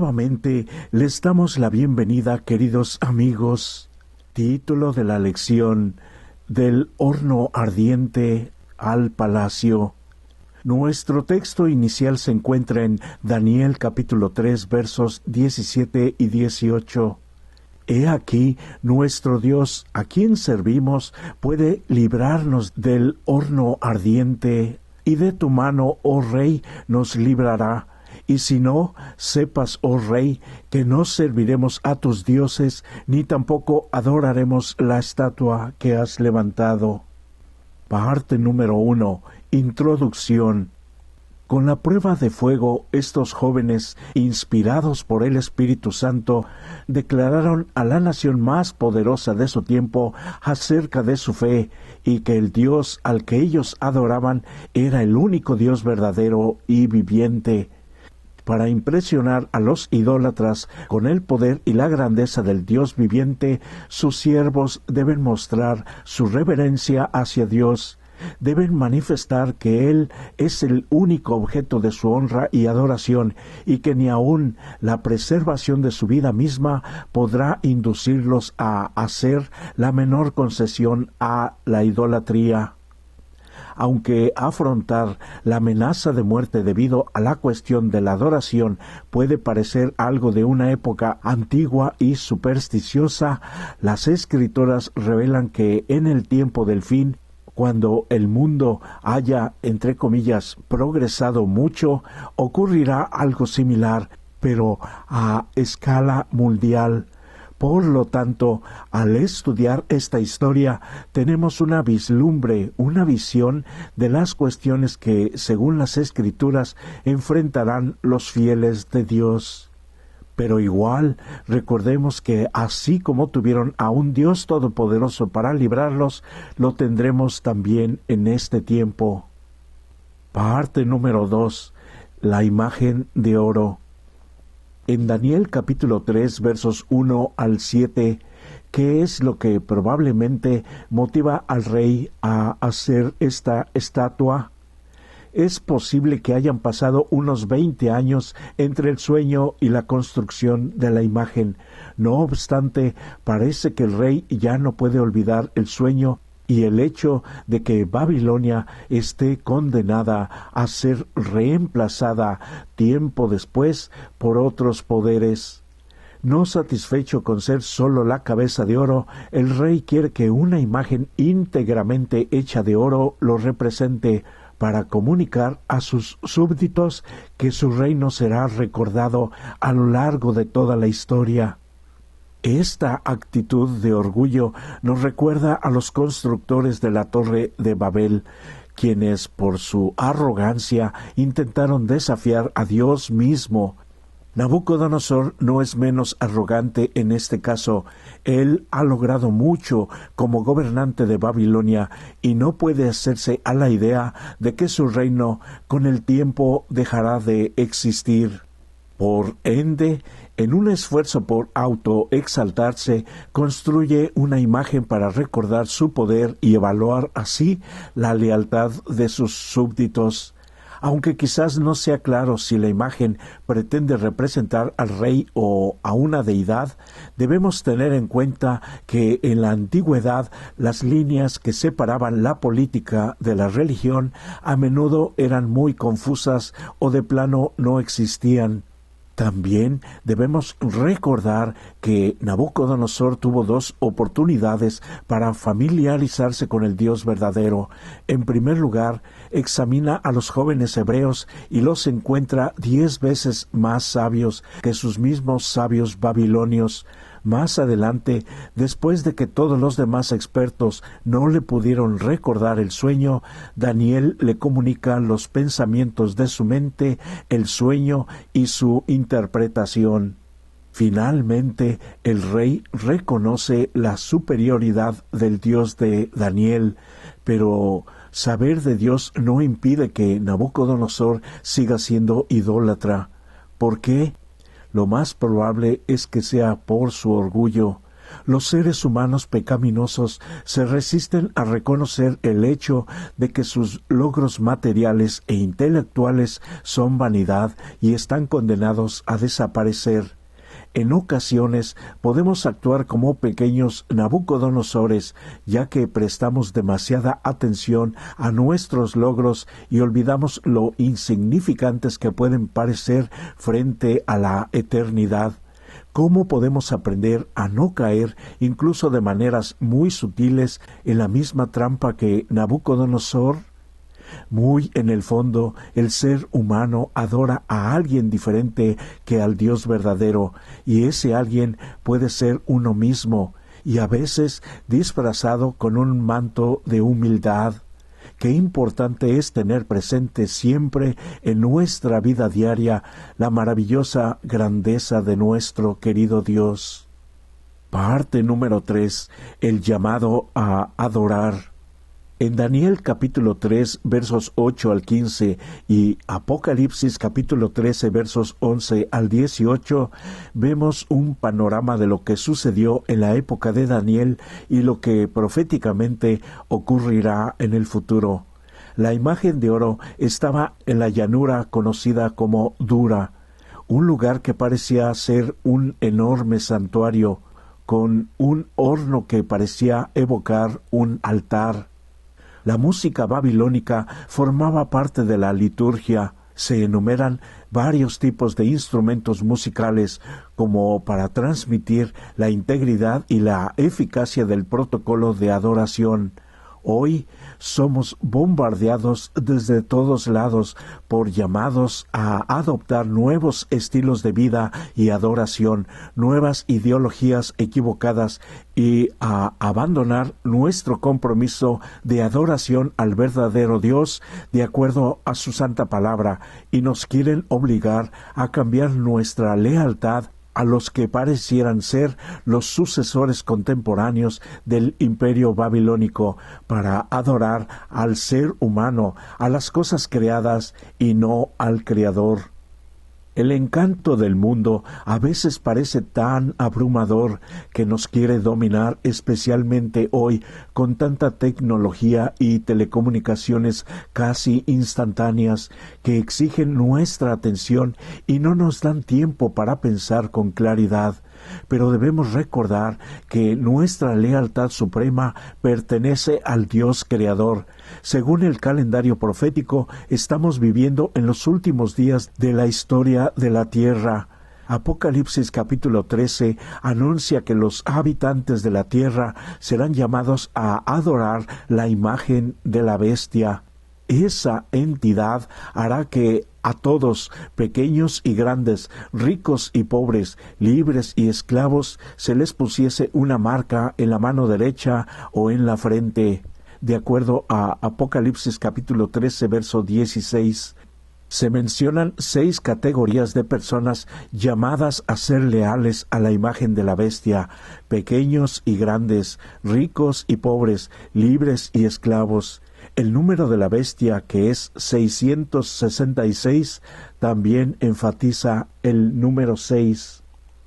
Nuevamente les damos la bienvenida, queridos amigos. Título de la lección: Del horno ardiente al palacio. Nuestro texto inicial se encuentra en Daniel capítulo 3 versos 17 y 18. He aquí, nuestro Dios, a quien servimos, puede librarnos del horno ardiente, y de tu mano, oh Rey, nos librará. Y si no, sepas, oh Rey, que no serviremos a tus dioses, ni tampoco adoraremos la estatua que has levantado. Parte número 1. Introducción. Con la prueba de fuego, estos jóvenes, inspirados por el Espíritu Santo, declararon a la nación más poderosa de su tiempo acerca de su fe, y que el Dios al que ellos adoraban era el único Dios verdadero y viviente. Para impresionar a los idólatras con el poder y la grandeza del Dios viviente, sus siervos deben mostrar su reverencia hacia Dios. Deben manifestar que Él es el único objeto de su honra y adoración, y que ni aun la preservación de su vida misma podrá inducirlos a hacer la menor concesión a la idolatría. Aunque afrontar la amenaza de muerte debido a la cuestión de la adoración puede parecer algo de una época antigua y supersticiosa, las Escrituras revelan que en el tiempo del fin, cuando el mundo haya, entre comillas, progresado mucho, ocurrirá algo similar, pero a escala mundial. Por lo tanto, al estudiar esta historia, tenemos una vislumbre, una visión de las cuestiones que, según las Escrituras, enfrentarán los fieles de Dios. Pero igual, recordemos que así como tuvieron a un Dios todopoderoso para librarlos, lo tendremos también en este tiempo. Parte número 2. La imagen de oro. En Daniel capítulo 3 versos 1 al 7, ¿qué es lo que probablemente motiva al rey a hacer esta estatua? Es posible que hayan pasado unos 20 años entre el sueño y la construcción de la imagen. No obstante, parece que el rey ya no puede olvidar el sueño y el hecho de que Babilonia esté condenada a ser reemplazada tiempo después por otros poderes. No satisfecho con ser solo la cabeza de oro, el rey quiere que una imagen íntegramente hecha de oro lo represente, para comunicar a sus súbditos que su reino será recordado a lo largo de toda la historia. Esta actitud de orgullo nos recuerda a los constructores de la Torre de Babel, quienes por su arrogancia intentaron desafiar a Dios mismo. Nabucodonosor no es menos arrogante en este caso. Él ha logrado mucho como gobernante de Babilonia y no puede hacerse a la idea de que su reino con el tiempo dejará de existir. Por ende, en un esfuerzo por autoexaltarse, construye una imagen para recordar su poder y evaluar así la lealtad de sus súbditos. Aunque quizás no sea claro si la imagen pretende representar al rey o a una deidad, debemos tener en cuenta que en la antigüedad las líneas que separaban la política de la religión a menudo eran muy confusas o de plano no existían. También debemos recordar que Nabucodonosor tuvo 2 oportunidades para familiarizarse con el Dios verdadero. En primer lugar, examina a los jóvenes hebreos y los encuentra 10 veces más sabios que sus mismos sabios babilonios. Más adelante, después de que todos los demás expertos no le pudieron recordar el sueño, Daniel le comunica los pensamientos de su mente, el sueño y su interpretación. Finalmente, el rey reconoce la superioridad del Dios de Daniel, pero saber de Dios no impide que Nabucodonosor siga siendo idólatra. ¿Por qué? Lo más probable es que sea por su orgullo. Los seres humanos pecaminosos se resisten a reconocer el hecho de que sus logros materiales e intelectuales son vanidad y están condenados a desaparecer. En ocasiones podemos actuar como pequeños Nabucodonosores, ya que prestamos demasiada atención a nuestros logros y olvidamos lo insignificantes que pueden parecer frente a la eternidad. ¿Cómo podemos aprender a no caer, incluso de maneras muy sutiles, en la misma trampa que Nabucodonosor? Muy en el fondo, el ser humano adora a alguien diferente que al Dios verdadero, y ese alguien puede ser uno mismo, y a veces disfrazado con un manto de humildad. Qué importante es tener presente siempre en nuestra vida diaria la maravillosa grandeza de nuestro querido Dios. Parte número 3. El llamado a adorar. En Daniel capítulo 3 versos 8 al 15 y Apocalipsis capítulo 13 versos 11 al 18 vemos un panorama de lo que sucedió en la época de Daniel y lo que proféticamente ocurrirá en el futuro. La imagen de oro estaba en la llanura conocida como Dura, un lugar que parecía ser un enorme santuario, con un horno que parecía evocar un altar. La música babilónica formaba parte de la liturgia. Se enumeran varios tipos de instrumentos musicales como para transmitir la integridad y la eficacia del protocolo de adoración. Hoy somos bombardeados desde todos lados por llamados a adoptar nuevos estilos de vida y adoración, nuevas ideologías equivocadas y a abandonar nuestro compromiso de adoración al verdadero Dios de acuerdo a su santa palabra, y nos quieren obligar a cambiar nuestra lealtad a los que parecieran ser los sucesores contemporáneos del imperio babilónico para adorar al ser humano, a las cosas creadas y no al Creador. El encanto del mundo a veces parece tan abrumador que nos quiere dominar, especialmente hoy con tanta tecnología y telecomunicaciones casi instantáneas que exigen nuestra atención y no nos dan tiempo para pensar con claridad. Pero debemos recordar que nuestra lealtad suprema pertenece al Dios Creador. Según el calendario profético, estamos viviendo en los últimos días de la historia de la tierra. Apocalipsis capítulo 13 anuncia que los habitantes de la tierra serán llamados a adorar la imagen de la bestia. Esa entidad hará que a todos, pequeños y grandes, ricos y pobres, libres y esclavos, se les pusiese una marca en la mano derecha o en la frente. De acuerdo a Apocalipsis capítulo 13, verso 16, se mencionan 6 categorías de personas llamadas a ser leales a la imagen de la bestia: pequeños y grandes, ricos y pobres, libres y esclavos. El número de la bestia, que es 666, también enfatiza el número 6.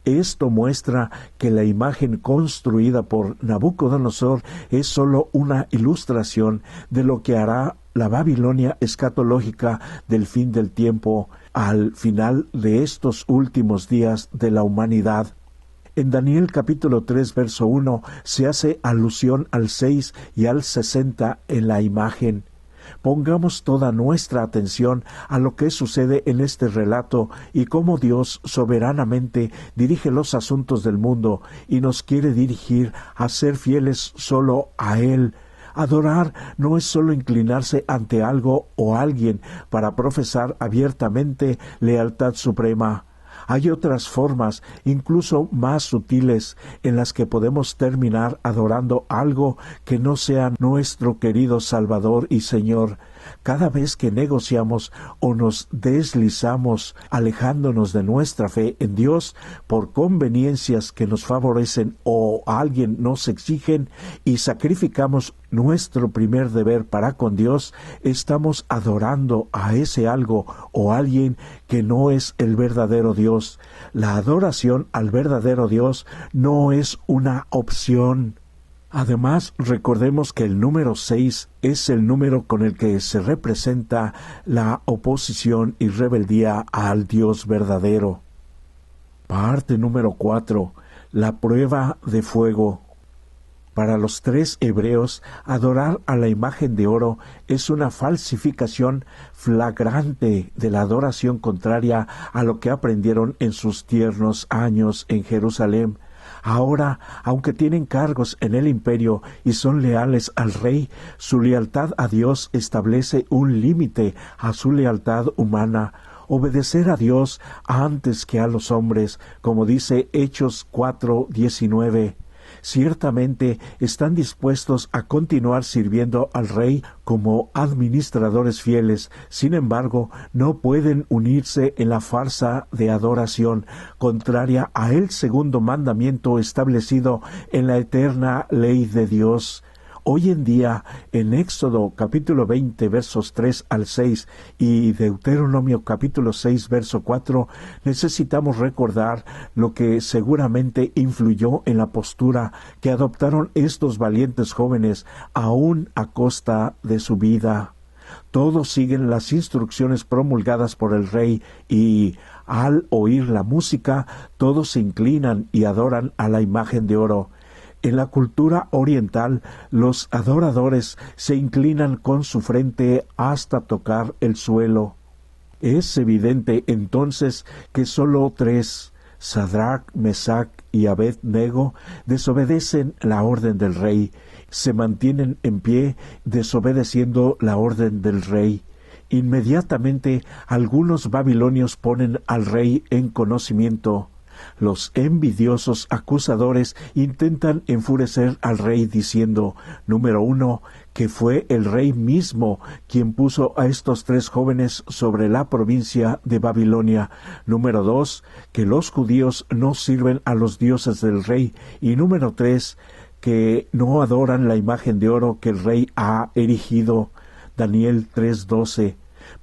Esto muestra que la imagen construida por Nabucodonosor es sólo una ilustración de lo que hará la Babilonia escatológica del fin del tiempo, al final de estos últimos días de la humanidad. En Daniel capítulo 3, verso 1, se hace alusión al 6 y al 60 en la imagen. Pongamos toda nuestra atención a lo que sucede en este relato y cómo Dios soberanamente dirige los asuntos del mundo y nos quiere dirigir a ser fieles solo a Él. Adorar no es solo inclinarse ante algo o alguien para profesar abiertamente lealtad suprema. Hay otras formas, incluso más sutiles, en las que podemos terminar adorando algo que no sea nuestro querido Salvador y Señor. Cada vez que negociamos o nos deslizamos alejándonos de nuestra fe en Dios por conveniencias que nos favorecen o a alguien nos exigen y sacrificamos nuestro primer deber para con Dios, estamos adorando a ese algo o alguien que no es el verdadero Dios. La adoración al verdadero Dios no es una opción. Además, recordemos que el número 6 es el número con el que se representa la oposición y rebeldía al Dios verdadero. Parte número 4. La prueba de fuego. Para los 3 hebreos, adorar a la imagen de oro es una falsificación flagrante de la adoración contraria a lo que aprendieron en sus tiernos años en Jerusalén. Ahora, aunque tienen cargos en el imperio y son leales al rey, su lealtad a Dios establece un límite a su lealtad humana. Obedecer a Dios antes que a los hombres, como dice Hechos 4:19. Ciertamente están dispuestos a continuar sirviendo al rey como administradores fieles. Sin embargo, no pueden unirse en la farsa de adoración contraria a el segundo mandamiento establecido en la eterna ley de Dios. Hoy en día, en Éxodo capítulo 20, versos 3 al 6 y Deuteronomio capítulo 6, verso 4, necesitamos recordar lo que seguramente influyó en la postura que adoptaron estos valientes jóvenes, aún a costa de su vida. Todos siguen las instrucciones promulgadas por el rey y, al oír la música, todos se inclinan y adoran a la imagen de oro. En la cultura oriental, los adoradores se inclinan con su frente hasta tocar el suelo. Es evidente entonces que solo 3, Sadrach, Mesach y Abed-nego, desobedecen la orden del rey, se mantienen en pie desobedeciendo la orden del rey. Inmediatamente algunos babilonios ponen al rey en conocimiento. Los envidiosos acusadores intentan enfurecer al rey diciendo, número 1, que fue el rey mismo quien puso a estos 3 jóvenes sobre la provincia de Babilonia. Número 2, que los judíos no sirven a los dioses del rey. Y número 3, que no adoran la imagen de oro que el rey ha erigido. Daniel 3:12.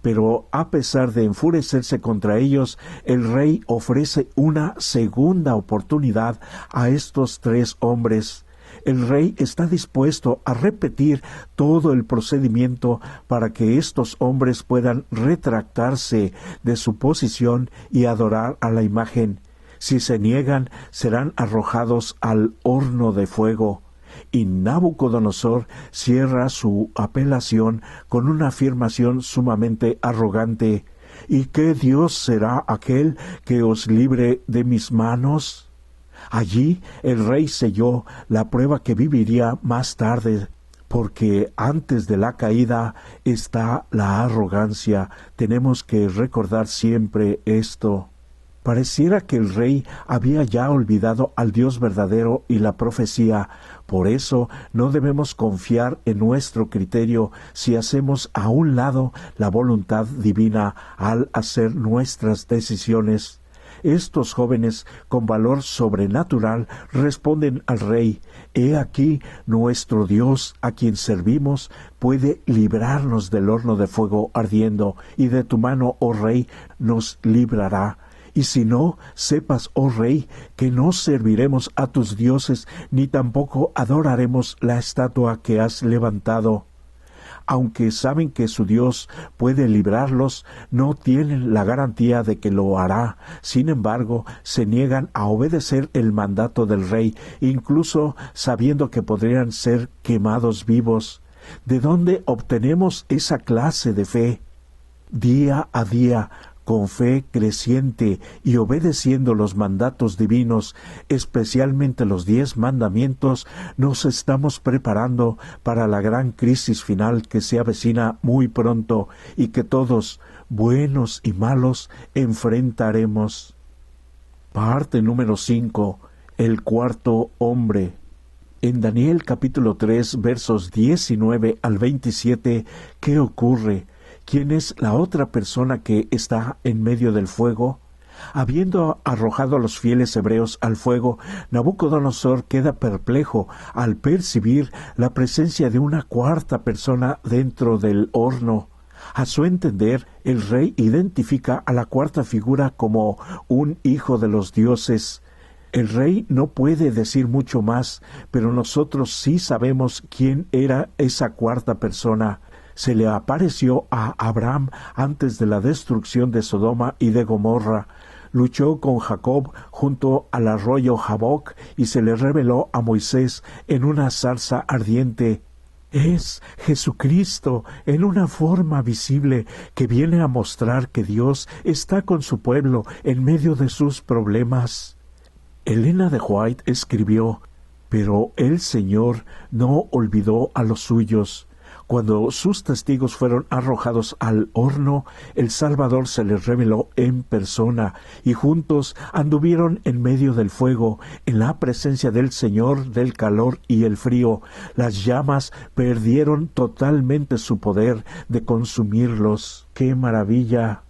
Pero a pesar de enfurecerse contra ellos, el rey ofrece una segunda oportunidad a estos 3 hombres. El rey está dispuesto a repetir todo el procedimiento para que estos hombres puedan retractarse de su posición y adorar a la imagen. Si se niegan, serán arrojados al horno de fuego. Y Nabucodonosor cierra su apelación con una afirmación sumamente arrogante. ¿Y qué Dios será aquel que os libre de mis manos? Allí el rey selló la prueba que viviría más tarde, porque antes de la caída está la arrogancia. Tenemos que recordar siempre esto. Pareciera que el rey había ya olvidado al Dios verdadero y la profecía. Por eso no debemos confiar en nuestro criterio si hacemos a un lado la voluntad divina al hacer nuestras decisiones. Estos jóvenes con valor sobrenatural responden al rey: «He aquí nuestro Dios a quien servimos puede librarnos del horno de fuego ardiendo, y de tu mano, oh rey, nos librará. Y si no, sepas, oh rey, que no serviremos a tus dioses, ni tampoco adoraremos la estatua que has levantado». Aunque saben que su Dios puede librarlos, no tienen la garantía de que lo hará. Sin embargo, se niegan a obedecer el mandato del rey, incluso sabiendo que podrían ser quemados vivos. ¿De dónde obtenemos esa clase de fe? Día a día, con fe creciente y obedeciendo los mandatos divinos, especialmente los 10 mandamientos, nos estamos preparando para la gran crisis final que se avecina muy pronto y que todos, buenos y malos, enfrentaremos. Parte número 5. El cuarto hombre. En Daniel capítulo 3, versos 19 al 27, ¿qué ocurre? ¿Quién es la otra persona que está en medio del fuego? Habiendo arrojado a los fieles hebreos al fuego, Nabucodonosor queda perplejo al percibir la presencia de una cuarta persona dentro del horno. A su entender, el rey identifica a la cuarta figura como un hijo de los dioses. El rey no puede decir mucho más, pero nosotros sí sabemos quién era esa cuarta persona. Se le apareció a Abraham antes de la destrucción de Sodoma y de Gomorra. Luchó con Jacob junto al arroyo Jaboc y se le reveló a Moisés en una zarza ardiente. Es Jesucristo en una forma visible que viene a mostrar que Dios está con su pueblo en medio de sus problemas. Elena de White escribió: «Pero el Señor no olvidó a los suyos». Cuando sus testigos fueron arrojados al horno, el Salvador se les reveló en persona, y juntos anduvieron en medio del fuego, en la presencia del Señor del calor y el frío. Las llamas perdieron totalmente su poder de consumirlos. ¡Qué maravilla!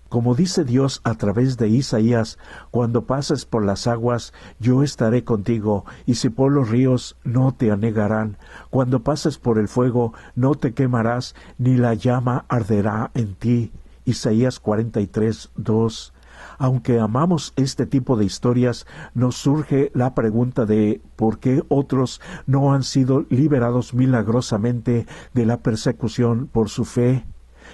Como dice Dios a través de Isaías: «Cuando pases por las aguas, yo estaré contigo, y si por los ríos, no te anegarán. Cuando pases por el fuego, no te quemarás, ni la llama arderá en ti». Isaías 43:2. Aunque amamos este tipo de historias, nos surge la pregunta de ¿por qué otros no han sido liberados milagrosamente de la persecución por su fe?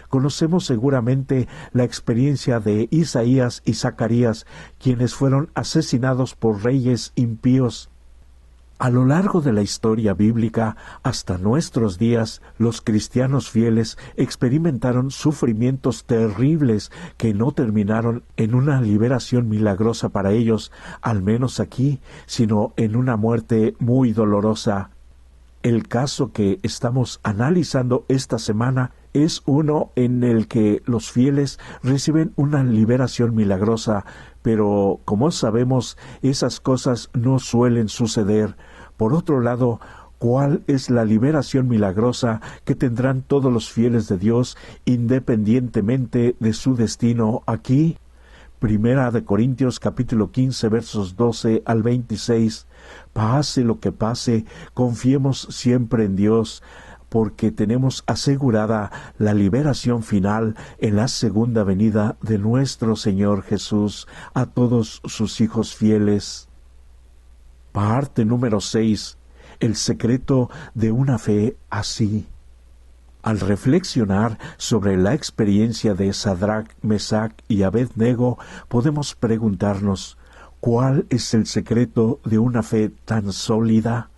Conocemos seguramente la experiencia de Isaías y Zacarías, quienes fueron asesinados por reyes impíos. A lo largo de la historia bíblica, hasta nuestros días, los cristianos fieles experimentaron sufrimientos terribles que no terminaron en una liberación milagrosa para ellos, al menos aquí, sino en una muerte muy dolorosa. El caso que estamos analizando esta semana es uno en el que los fieles reciben una liberación milagrosa, pero como sabemos, esas cosas no suelen suceder. Por otro lado, ¿cuál es la liberación milagrosa que tendrán todos los fieles de Dios independientemente de su destino aquí? Primera de Corintios capítulo 15 versos 12 al 26. Pase lo que pase, confiemos siempre en Dios, porque tenemos asegurada la liberación final en la segunda venida de nuestro Señor Jesús a todos sus hijos fieles. Parte número 6. El secreto de una fe así. Al reflexionar sobre la experiencia de Sadrach, Mesach y Abed-nego, podemos preguntarnos: ¿cuál es el secreto de una fe tan sólida?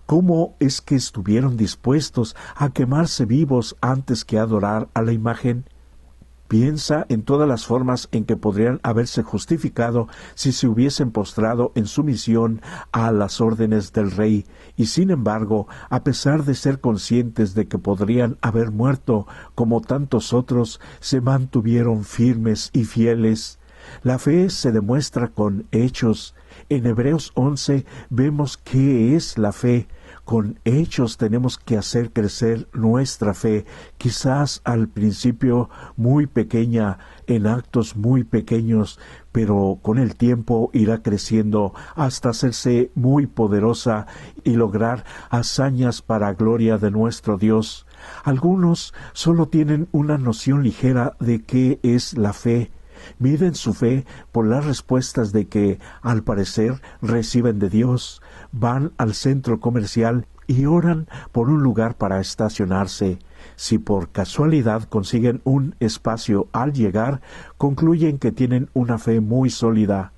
¿Cómo es que estuvieron dispuestos a quemarse vivos antes que adorar a la imagen? Piensa en todas las formas en que podrían haberse justificado si se hubiesen postrado en sumisión a las órdenes del rey, y sin embargo, a pesar de ser conscientes de que podrían haber muerto como tantos otros, se mantuvieron firmes y fieles. La fe se demuestra con hechos. En Hebreos 11 vemos qué es la fe. Con hechos tenemos que hacer crecer nuestra fe, quizás al principio muy pequeña, en actos muy pequeños, pero con el tiempo irá creciendo hasta hacerse muy poderosa y lograr hazañas para gloria de nuestro Dios. Algunos solo tienen una noción ligera de qué es la fe. Miden su fe por las respuestas de que, al parecer, reciben de Dios. Van al centro comercial y oran por un lugar para estacionarse. Si por casualidad consiguen un espacio al llegar, concluyen que tienen una fe muy sólida.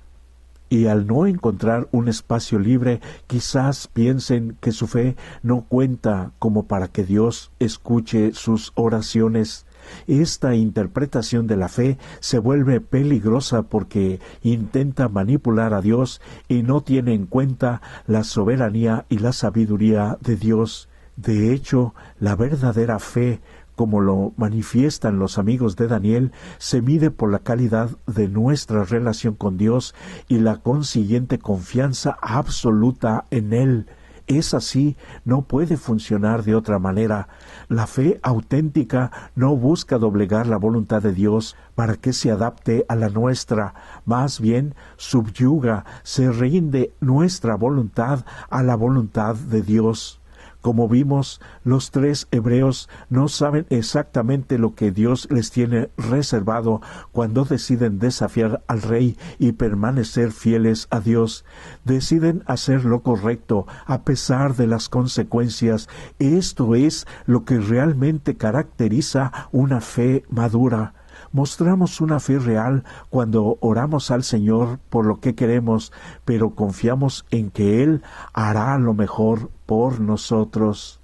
Y al no encontrar un espacio libre, quizás piensen que su fe no cuenta como para que Dios escuche sus oraciones. Esta interpretación de la fe se vuelve peligrosa porque intenta manipular a Dios y no tiene en cuenta la soberanía y la sabiduría de Dios. De hecho, la verdadera fe, como lo manifiestan los amigos de Daniel, se mide por la calidad de nuestra relación con Dios y la consiguiente confianza absoluta en Él. Es así, no puede funcionar de otra manera. La fe auténtica no busca doblegar la voluntad de Dios para que se adapte a la nuestra, más bien subyuga, se rinde nuestra voluntad a la voluntad de Dios. Como vimos, los 3 hebreos no saben exactamente lo que Dios les tiene reservado cuando deciden desafiar al rey y permanecer fieles a Dios. Deciden hacer lo correcto a pesar de las consecuencias. Esto es lo que realmente caracteriza una fe madura. Mostramos una fe real cuando oramos al Señor por lo que queremos, pero confiamos en que Él hará lo mejor por nosotros.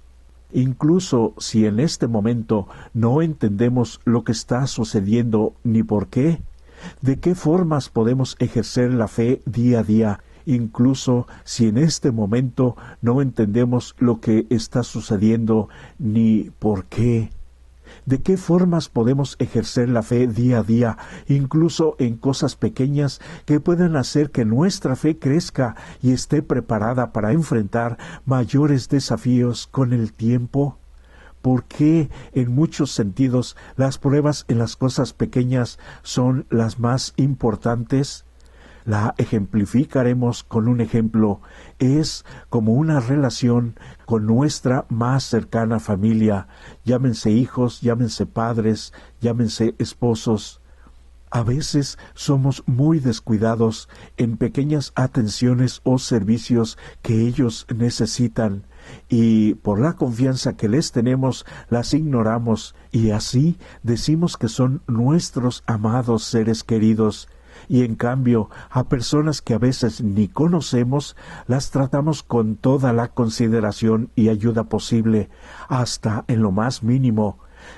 Incluso si en este momento no entendemos lo que está sucediendo ni por qué, ¿de qué formas podemos ejercer la fe día a día? Incluso si en este momento no entendemos lo que está sucediendo ni por qué. ¿De qué formas podemos ejercer la fe día a día, incluso en cosas pequeñas que puedan hacer que nuestra fe crezca y esté preparada para enfrentar mayores desafíos con el tiempo? ¿Por qué en muchos sentidos las pruebas en las cosas pequeñas son las más importantes? La ejemplificaremos con un ejemplo. Es como una relación con nuestra más cercana familia, llámense hijos, llámense padres, llámense esposos. A veces somos muy descuidados en pequeñas atenciones o servicios que ellos necesitan, y por la confianza que les tenemos las ignoramos, y así decimos que son nuestros amados seres queridos. Y en cambio, a personas que a veces ni conocemos, las tratamos con toda la consideración y ayuda posible, hasta en lo más mínimo.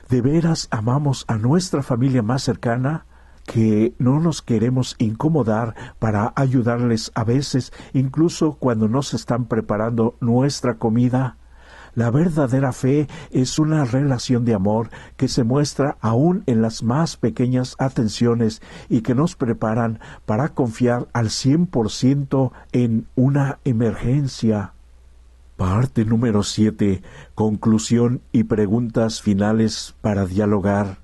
¿De veras amamos a nuestra familia más cercana? ¿Que no nos queremos incomodar para ayudarles a veces, incluso cuando nos están preparando nuestra comida? La verdadera fe es una relación de amor que se muestra aún en las más pequeñas atenciones y que nos preparan para confiar al 100% en una emergencia. Parte número 7. Conclusión y preguntas finales para dialogar.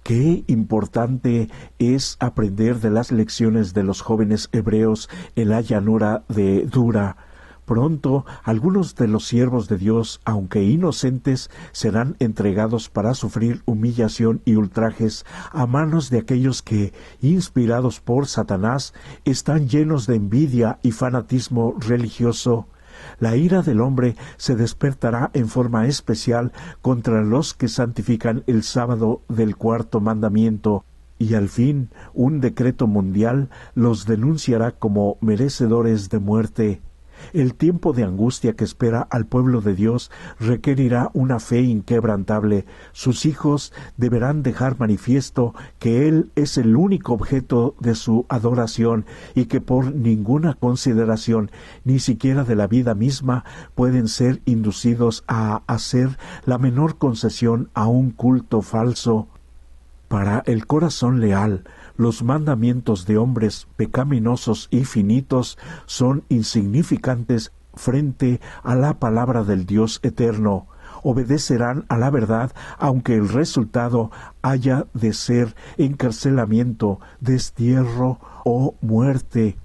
Qué importante es aprender de las lecciones de los jóvenes hebreos en la llanura de Dura. Pronto, algunos de los siervos de Dios, aunque inocentes, serán entregados para sufrir humillación y ultrajes a manos de aquellos que, inspirados por Satanás, están llenos de envidia y fanatismo religioso. La ira del hombre se despertará en forma especial contra los que santifican el sábado del 4º mandamiento, y al fin un decreto mundial los denunciará como merecedores de muerte. El tiempo de angustia que espera al pueblo de Dios requerirá una fe inquebrantable. Sus hijos deberán dejar manifiesto que Él es el único objeto de su adoración y que por ninguna consideración, ni siquiera de la vida misma, pueden ser inducidos a hacer la menor concesión a un culto falso. Para el corazón leal, los mandamientos de hombres pecaminosos y finitos son insignificantes frente a la palabra del Dios eterno. Obedecerán a la verdad, aunque el resultado haya de ser encarcelamiento, destierro o muerte.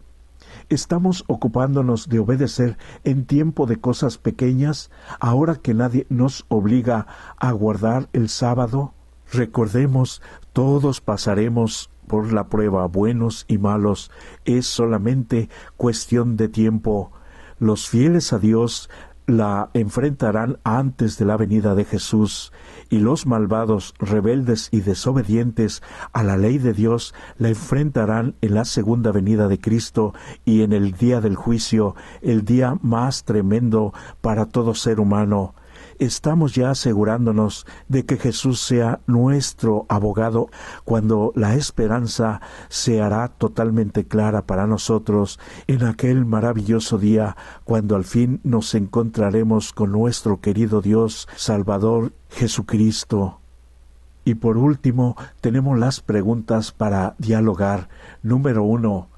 ¿Estamos ocupándonos de obedecer en tiempo de cosas pequeñas, ahora que nadie nos obliga a guardar el sábado? Recordemos, todos pasaremos por la prueba, buenos y malos. Es solamente cuestión de tiempo. Los fieles a Dios la enfrentarán antes de la venida de Jesús, y los malvados, rebeldes y desobedientes a la ley de Dios la enfrentarán en la segunda venida de Cristo y en el día del juicio, el día más tremendo para todo ser humano. Estamos ya asegurándonos de que Jesús sea nuestro abogado cuando la esperanza se hará totalmente clara para nosotros en aquel maravilloso día cuando al fin nos encontraremos con nuestro querido Dios Salvador Jesucristo. Y por último, tenemos las preguntas para dialogar. Número 1.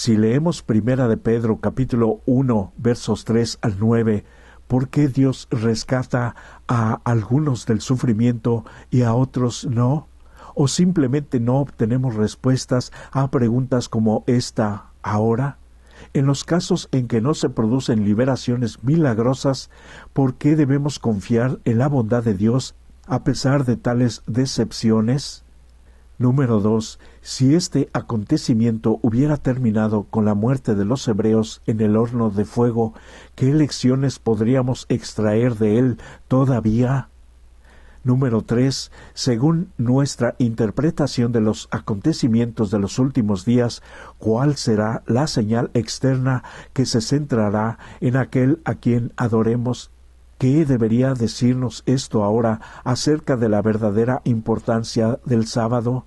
Si leemos Primera de Pedro, capítulo 1, versos 3 al 9, ¿por qué Dios rescata a algunos del sufrimiento y a otros no? ¿O simplemente no obtenemos respuestas a preguntas como esta ahora? En los casos en que no se producen liberaciones milagrosas, ¿por qué debemos confiar en la bondad de Dios a pesar de tales decepciones? Número 2. Si este acontecimiento hubiera terminado con la muerte de los hebreos en el horno de fuego, ¿qué lecciones podríamos extraer de él todavía? Número 3. Según nuestra interpretación de los acontecimientos de los últimos días, ¿cuál será la señal externa que se centrará en aquel a quien adoremos? ¿Qué debería decirnos esto ahora acerca de la verdadera importancia del sábado?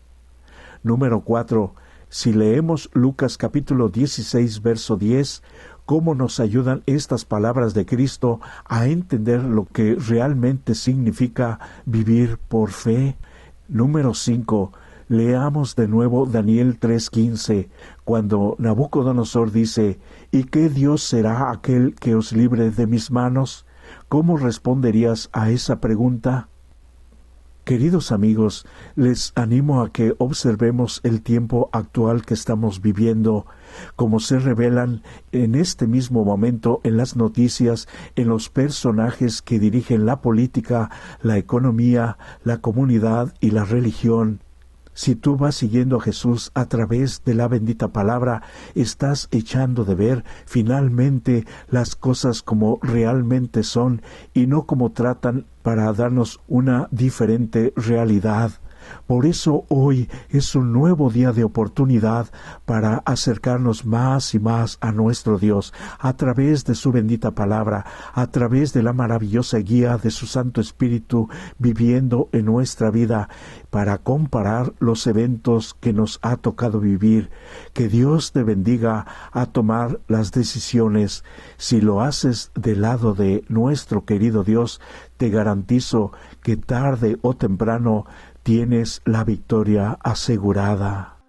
Número 4. Si leemos Lucas capítulo 16, verso 10, ¿cómo nos ayudan estas palabras de Cristo a entender lo que realmente significa vivir por fe? Número 5. Leamos de nuevo Daniel 3:15, cuando Nabucodonosor dice: ¿Y qué Dios será aquel que os libre de mis manos? ¿Cómo responderías a esa pregunta? Queridos amigos, les animo a que observemos el tiempo actual que estamos viviendo, como se revelan en este mismo momento en las noticias, en los personajes que dirigen la política, la economía, la comunidad y la religión. Si tú vas siguiendo a Jesús a través de la bendita palabra, estás echando de ver finalmente las cosas como realmente son y no como tratan para darnos una diferente realidad. Por eso hoy es un nuevo día de oportunidad para acercarnos más y más a nuestro Dios a través de su bendita palabra, a través de la maravillosa guía de su Santo Espíritu viviendo en nuestra vida, para comparar los eventos que nos ha tocado vivir. Que Dios te bendiga a tomar las decisiones. Si lo haces del lado de nuestro querido Dios, te garantizo que tarde o temprano tienes la victoria asegurada.